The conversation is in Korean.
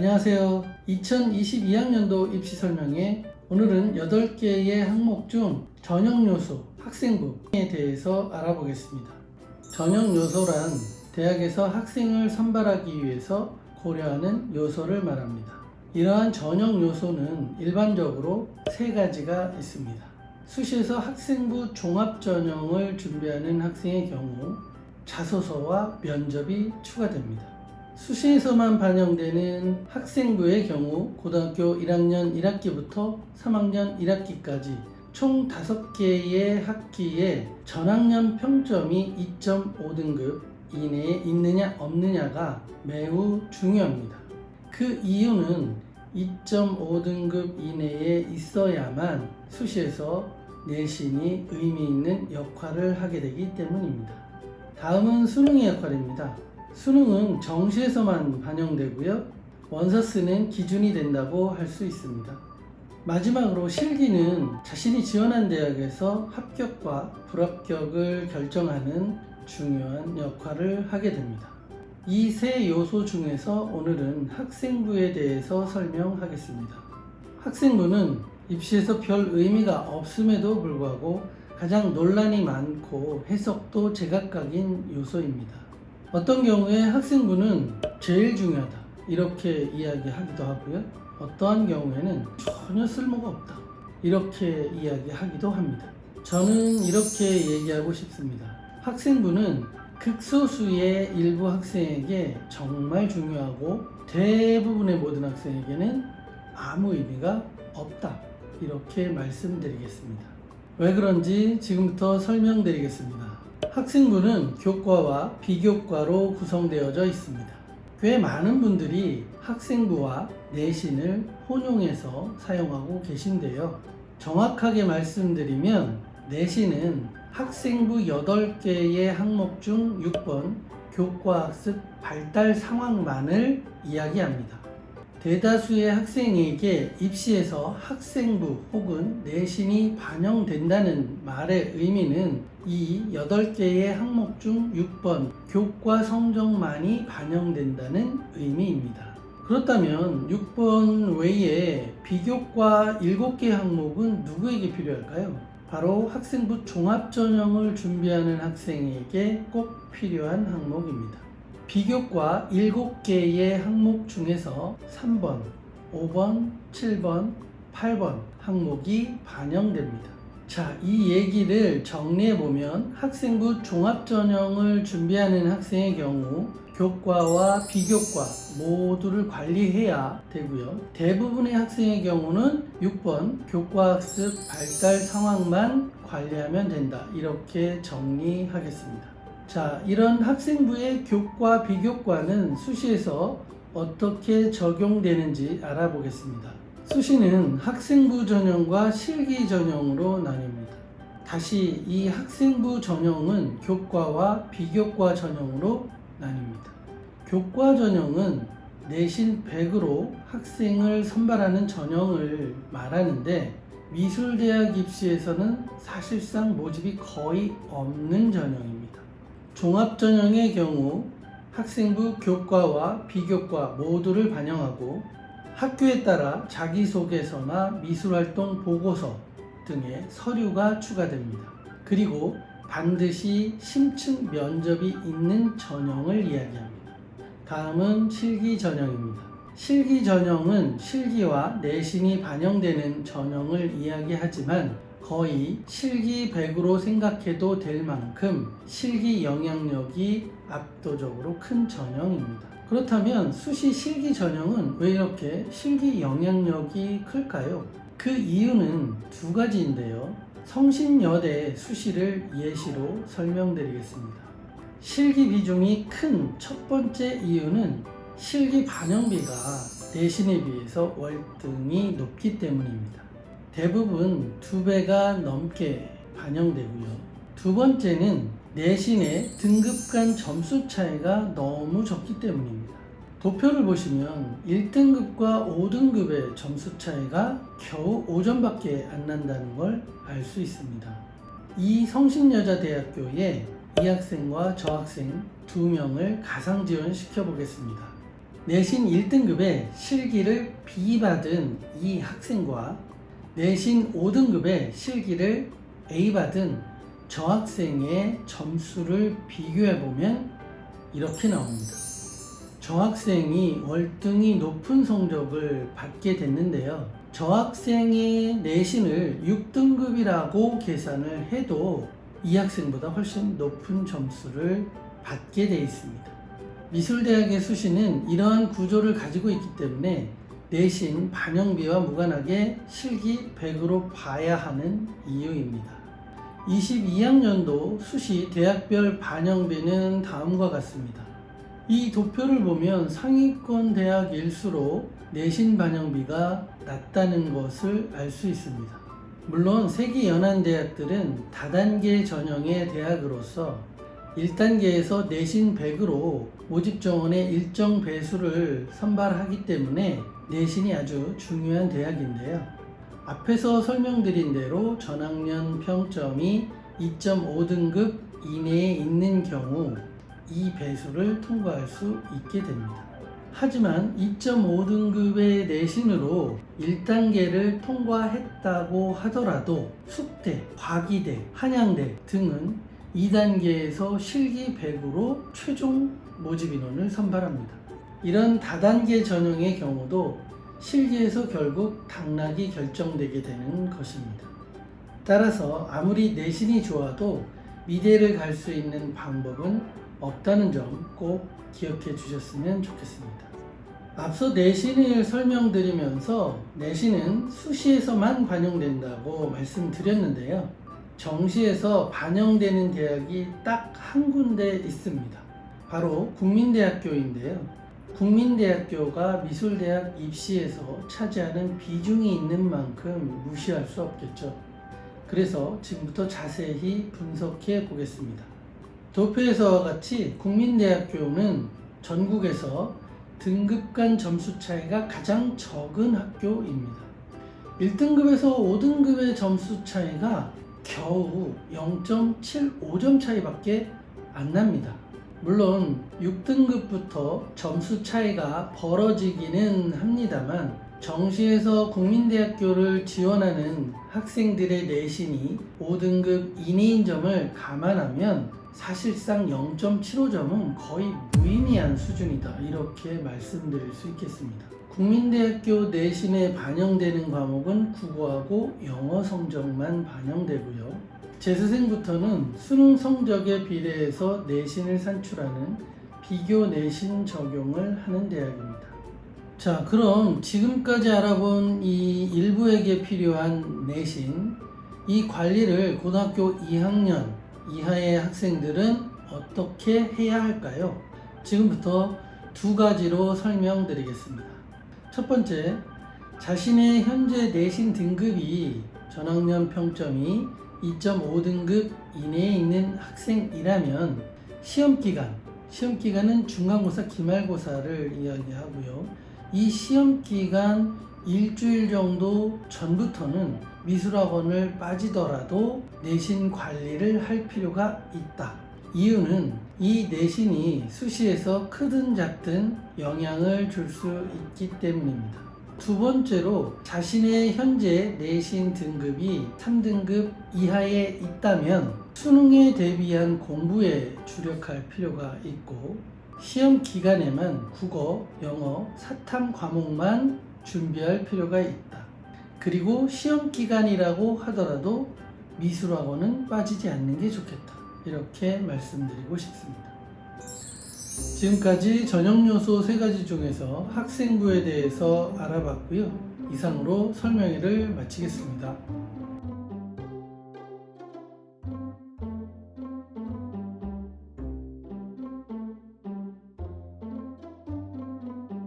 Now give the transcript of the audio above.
안녕하세요. 2022학년도 입시 설명에 오늘은 8개의 항목 중 전형 요소, 학생부에 대해서 알아보겠습니다. 전형 요소란 대학에서 학생을 선발하기 위해서 고려하는 요소를 말합니다. 이러한 전형 요소는 일반적으로 3가지가 있습니다. 수시에서 학생부 종합전형을 준비하는 학생의 경우 자소서와 면접이 추가됩니다. 수시에서만 반영되는 학생부의 경우 고등학교 1학년 1학기부터 3학년 1학기까지 총 5개의 학기에 전학년 평점이 2.5등급 이내에 있느냐 없느냐가 매우 중요합니다. 그 이유는 2.5등급 이내에 있어야만 수시에서 내신이 의미 있는 역할을 하게 되기 때문입니다. 다음은 수능의 역할입니다. 수능은 정시에서만 반영되고요. 원서쓰는 기준이 된다고 할 수 있습니다. 마지막으로 실기는 자신이 지원한 대학에서 합격과 불합격을 결정하는 중요한 역할을 하게 됩니다. 이 3 요소 중에서 오늘은 학생부에 대해서 설명하겠습니다. 학생부는 입시에서 별 의미가 없음에도 불구하고 가장 논란이 많고 해석도 제각각인 요소입니다. 어떤 경우에 학생부는 제일 중요하다 이렇게 이야기하기도 하고요. 어떠한 경우에는 전혀 쓸모가 없다 이렇게 이야기하기도 합니다. 저는 이렇게 얘기하고 싶습니다. 학생부는 극소수의 일부 학생에게 정말 중요하고 대부분의 모든 학생에게는 아무 의미가 없다 이렇게 말씀드리겠습니다. 왜 그런지 지금부터 설명드리겠습니다. 학생부는 교과와 비교과로 구성되어져 있습니다. 꽤 많은 분들이 학생부와 내신을 혼용해서 사용하고 계신데요. 정확하게 말씀드리면 내신은 학생부 8개의 항목 중 6번 교과학습 발달 상황만을 이야기합니다. 대다수의 학생에게 입시에서 학생부 혹은 내신이 반영된다는 말의 의미는 이 8개의 항목 중 6번 교과 성적만이 반영된다는 의미입니다. 그렇다면 6번 외에 비교과 7개 항목은 누구에게 필요할까요? 바로 학생부 종합전형을 준비하는 학생에게 꼭 필요한 항목입니다. 비교과 7개의 항목 중에서 3번, 5번, 7번, 8번 항목이 반영됩니다. 자, 이 얘기를 정리해보면 학생부 종합전형을 준비하는 학생의 경우 교과와 비교과 모두를 관리해야 되고요. 대부분의 학생의 경우는 6번 교과학습 발달 상황만 관리하면 된다. 이렇게 정리하겠습니다. 자, 이런 학생부의 교과, 비교과는 수시에서 어떻게 적용되는지 알아보겠습니다. 수시는 학생부 전형과 실기 전형으로 나뉩니다. 다시 이 학생부 전형은 교과와 비교과 전형으로 나뉩니다. 교과 전형은 내신 100으로 학생을 선발하는 전형을 말하는데 미술대학 입시에서는 사실상 모집이 거의 없는 전형입니다. 종합전형의 경우 학생부 교과와 비교과 모두를 반영하고 학교에 따라 자기소개서나 미술활동 보고서 등의 서류가 추가됩니다. 그리고 반드시 심층 면접이 있는 전형을 이야기합니다. 다음은 실기 전형입니다. 실기 전형은 실기와 내신이 반영되는 전형을 이야기하지만 거의 실기 100으로 생각해도 될 만큼 실기 영향력이 압도적으로 큰 전형입니다. 그렇다면 수시 실기 전형은 왜 이렇게 실기 영향력이 클까요? 그 이유는 2가지인데요. 성신여대 수시를 예시로 설명드리겠습니다. 실기 비중이 큰 첫 번째 이유는 실기 반영비가 내신에 비해서 월등히 높기 때문입니다. 대부분 2배가 넘게 반영되고요. 2번째는 내신의 등급 간 점수 차이가 너무 적기 때문입니다. 도표를 보시면 1등급과 5등급의 점수 차이가 겨우 5점밖에 안 난다는 걸 알 수 있습니다. 이 성신여자대학교에 이 학생과 저 학생 2명을 가상 지원시켜 보겠습니다. 내신 1등급에 실기를 B 받은 이 학생과 내신 5등급에 실기를 A 받은 저 학생의 점수를 비교해보면 이렇게 나옵니다. 저 학생이 월등히 높은 성적을 받게 됐는데요. 저 학생의 내신을 6등급이라고 계산을 해도 이 학생보다 훨씬 높은 점수를 받게 되어 있습니다. 미술대학의 수시는 이러한 구조를 가지고 있기 때문에 내신 반영비와 무관하게 실기 100으로 봐야 하는 이유입니다. 22학년도 수시 대학별 반영비는 다음과 같습니다. 이 도표를 보면 상위권 대학일수록 내신 반영비가 낮다는 것을 알 수 있습니다. 물론 세계 연안대학들은 다단계 전형의 대학으로서 1단계에서 내신 100으로 모집 정원의 일정 배수를 선발하기 때문에 내신이 아주 중요한 대학인데요. 앞에서 설명드린 대로 전학년 평점이 2.5등급 이내에 있는 경우 이 배수를 통과할 수 있게 됩니다. 하지만 2.5등급의 내신으로 1단계를 통과했다고 하더라도 숙대, 과기대, 한양대 등은 2단계에서 실기 100으로 최종 모집 인원을 선발합니다. 이런 다단계 전형의 경우도 실기에서 결국 당락이 결정되게 되는 것입니다. 따라서 아무리 내신이 좋아도 미대를 갈 수 있는 방법은 없다는 점 꼭 기억해 주셨으면 좋겠습니다. 앞서 내신을 설명드리면서 내신은 수시에서만 반영된다고 말씀드렸는데요. 정시에서 반영되는 대학이 딱 한 군데 있습니다. 바로 국민대학교인데요. 국민대학교가 미술대학 입시에서 차지하는 비중이 있는 만큼 무시할 수 없겠죠. 그래서 지금부터 자세히 분석해 보겠습니다. 도표에서와 같이 국민대학교는 전국에서 등급 간 점수 차이가 가장 적은 학교입니다. 1등급에서 5등급의 점수 차이가 겨우 0.75점 차이밖에 안 납니다. 물론 6등급부터 점수 차이가 벌어지기는 합니다만 정시에서 국민대학교를 지원하는 학생들의 내신이 5등급 이내인 점을 감안하면 사실상 0.75점은 거의 무의미한 수준이다, 이렇게 말씀드릴 수 있겠습니다. 국민대학교 내신에 반영되는 과목은 국어하고 영어 성적만 반영되고요. 재수생부터는 수능 성적에 비례해서 내신을 산출하는 비교 내신 적용을 하는 대학입니다. 자, 그럼 지금까지 알아본 이 일부에게 필요한 내신, 이 관리를 고등학교 2학년 이하의 학생들은 어떻게 해야 할까요? 지금부터 두 가지로 설명드리겠습니다. 첫 번째, 자신의 현재 내신 등급이 전학년 평점이 2.5등급 이내에 있는 학생이라면 시험기간은 중간고사, 기말고사를 이야기하고요. 이 시험기간 일주일 정도 전부터는 미술학원을 빠지더라도 내신 관리를 할 필요가 있다. 이유는 이 내신이 수시에서 크든 작든 영향을 줄 수 있기 때문입니다. 두 번째로, 자신의 현재 내신 등급이 3등급 이하에 있다면 수능에 대비한 공부에 주력할 필요가 있고, 시험 기간에만 국어, 영어, 사탐 과목만 준비할 필요가 있다. 그리고 시험 기간이라고 하더라도 미술학원은 빠지지 않는 게 좋겠다, 이렇게 말씀드리고 싶습니다. 지금까지 전형요소 3가지 중에서 학생부에 대해서 알아봤고요. 이상으로 설명회를 마치겠습니다.